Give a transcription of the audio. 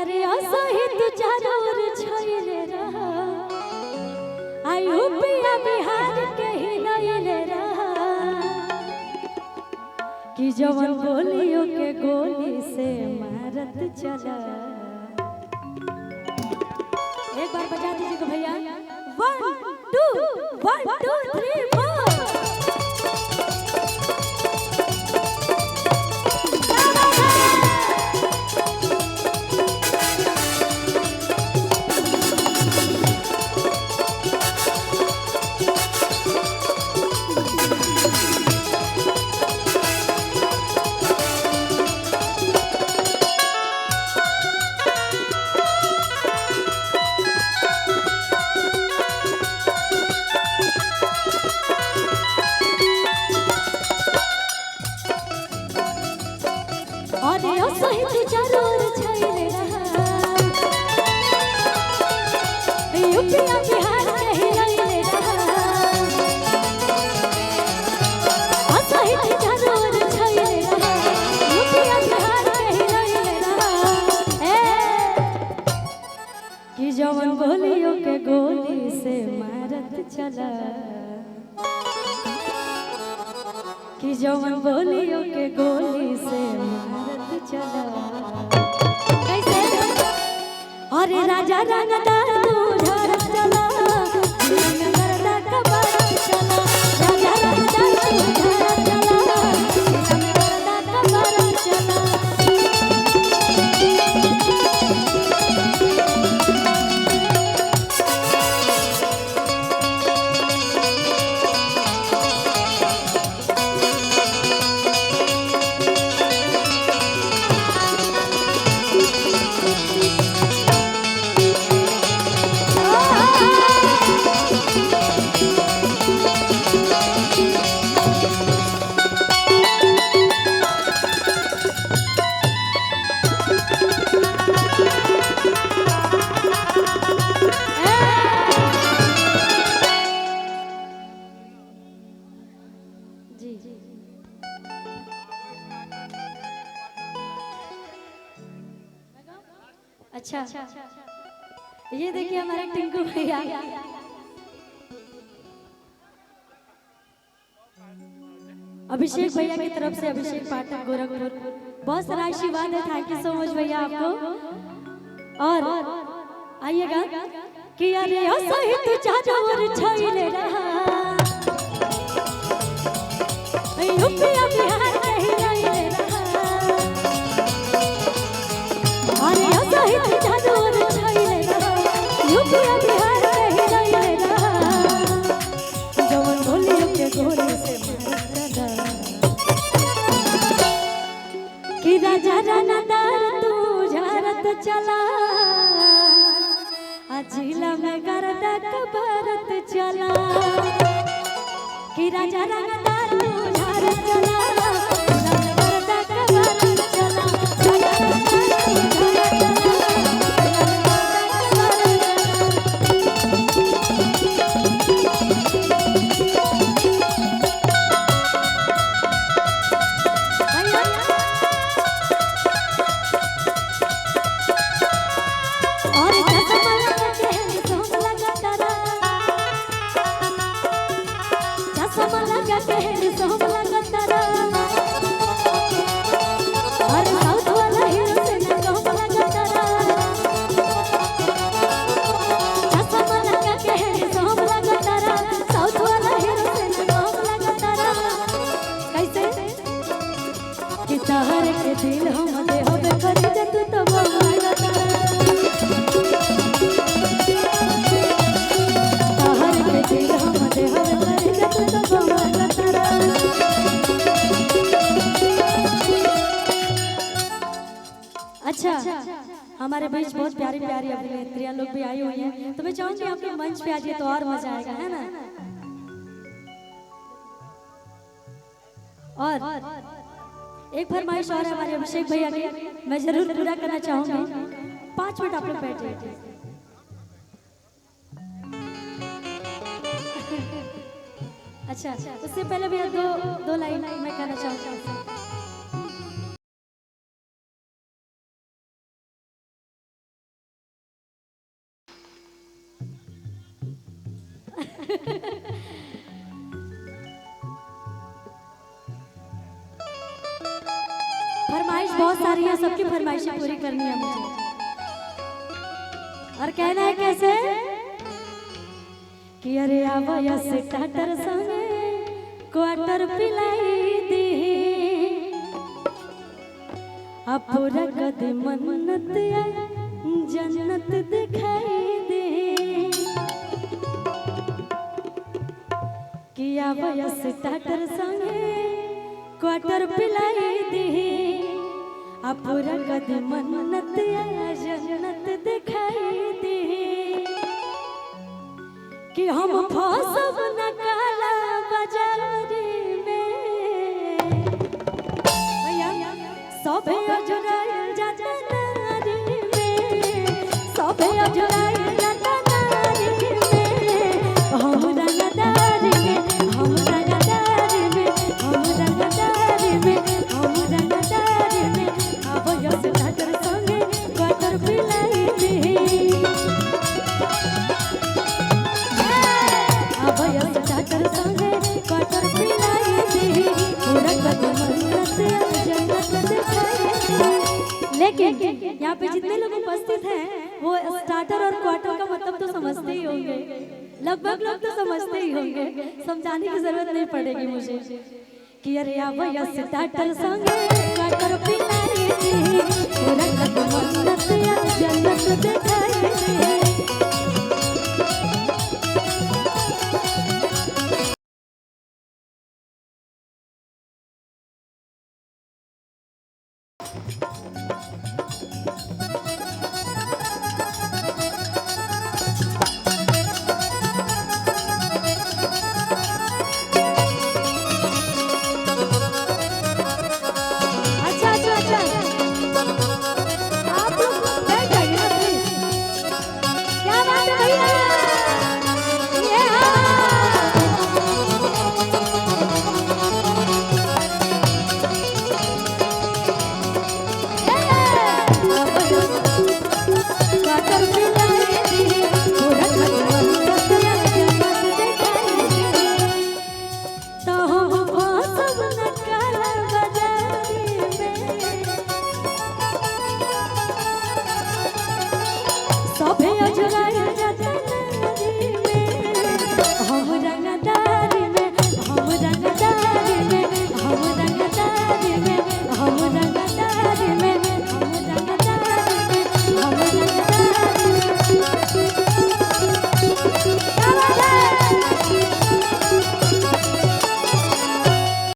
अरे असही तू जरूर छइले रहा आई यूपिया बिहार के हिलइले रहा कि जवन बोलियो के गोली से मारत चला। एक बार बजा दीजिएगा भैया। 1 2 1 2 3 4। सही तू जरूर छइले रहा यूपिया बिहार के हिलइले रहा सही तू जरूर छइले रहा यूपिया बिहार के हिलइले रहा कि जवन बोलियो के गोली से मारत चला कि जवन बोलियो के गोली से मारत चला। कैसे अरे राजा रंगदार तू झरत चला नगरदा कबर चला राजा रंगदार तू झरत चला नगरदा कबर चला। अच्छा ये देखिए हमारे टिंकू भैया अभिषेक भैया की तरफ से अभिषेक पाठक गोरखपुर बहुत सारा आशीर्वाद है। थैंक यू सो मच भैया आपको। और आइएगा कि अरे सही तू जरूर छइले रहा यूपिया बिहार के हिलइले रहा अरे सही तू जरूर छइले रहा यूपिया बिहार के हिलइले रहा जवन बोलियो के गोली से मारत चला कि राजा रंगदार तू झरत चला जिला में गरदा कबरत चला कि राजा रंगदार तू झरत चला जिला में गरदा कबरत चला राजा रंगदार तू झरत चला दिल हम दे होबे करी दे तू तो बवाला ताहर के दिल हम दे होबे करी दे तू तो बवाला अच्छा हमारे बीच बहुत प्यारी प्यारी अभिनेत्रियां लोग भी आई हुई हैं तो मैं चाहूंगी आप लोग मंच पे आ जाइए तो और मजा आएगा है ना। और एक फरमाइश और है हमारे अभिषेक भैया की मैं जरूर पूरा करना चाहूंगी। 5 मिनट आप लोग बैठ जाइए। अच्छा उससे पहले भैया दो लाइन मैं कहना चाहूंगा। फरमाइश बहुत सारी है, सबकी फरमाइशें पूरी करनी है मुझे। और कहना है कैसे कि अरे आवाया से टाटर संगे क्वार्टर पिलाई दे, अब पूरा कद मन्नत या जन्नत दिखाई दे, कि आवाया से टाटर संगे क्वार्टर पिलाई दे, अब पूरा कद मन्नत या जन्नत दिखाई दे, कि हम फंसब न काला बाजारी में, सबे अजुराइल जाता नारी में, सबे अजुराइल जाता नारी में, हम रंगदारी में, हम रंगदारी में, हम रंगदारी में, हम रंगदारी में, अब यस नजर संगे क्वार्टर पिलाई दे, अब यस नजर संगे क्वार्टर पिलाई दे, पूरा कदम मन्नत जन्नत दिखाई दे। लेकिन यहाँ पे जितने लोग उपस्थित हैं वो स्टार्टर और क्वार्टर का मतलब तो समझते ही होंगे, लगभग लोग तो समझते ही होंगे, समझाने की जरूरत नहीं पड़ेगी मुझे, कि अरे आवाया से स्टार्टर संगे क्वार्टर पिलाई दे, पूरा कदम मन्नत या जन्नत